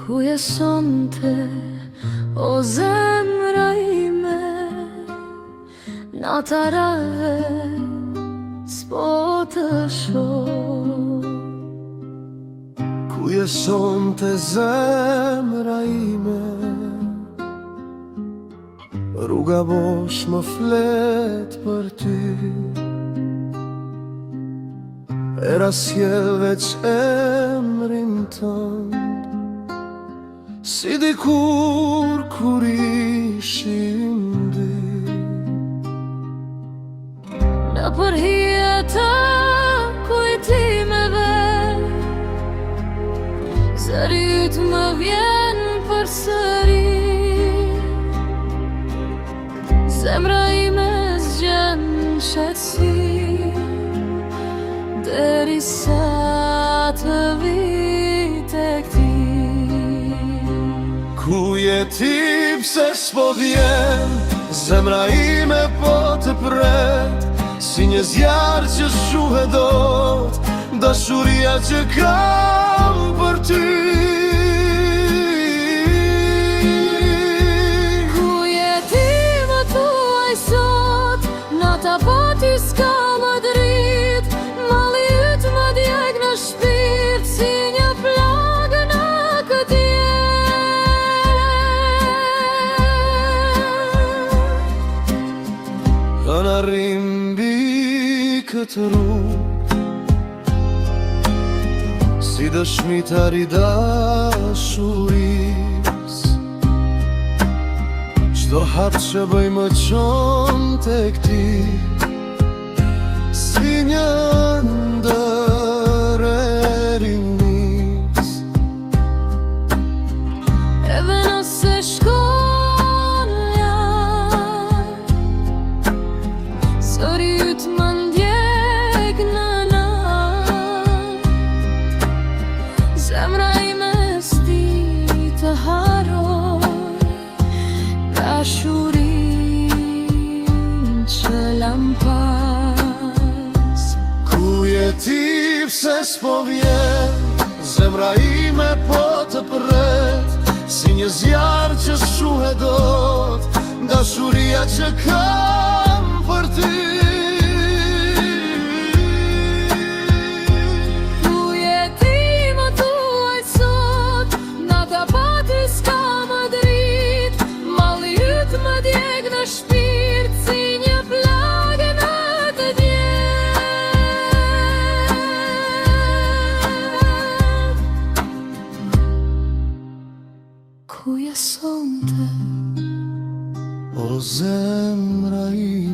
Ku je sonte, o zemra ime, nata rave s'po të shoh. Ku je sonte zemra ime, rruga bosh më flet për ty. Era sjell veç emrin tënd, si dikur kur ishim dy. Në përhije të kujtimeve, zëri yt më vjen përsëri. Zemra ime zgjen shetsi, derisa të vi tek ti. Ku je ti, pse s'po vjen, zemra ime po të pret, si një zjarr që shuhe dot, dashuria që kam për ty. Ku je ti, më thuaj sot, nata po ty s'ka më drit, malli yt më djeg në shpirt, si një plagë në këtë Kanë arrim mbi këtë rrugë, si dëshmitar i dashuris. Çdo hap që bëj më çon tek ti, si një ndër e rinis. Edhe nëse shkon lart, zëri yt më ndjek në nat. Zemra ime s'di të haroj dashurinë që lam pas. Ku je ti, pse s'po vjen, zemra ime po të pret, si një zjarr që shuhe dot, dashuria që kam për ty. Ku je ti, më thuaj sot, nata po ty s'ka më drit, malli yt më djeg në shpirt, si një plagë në të djeg. Ku je sonte, O zemra ime,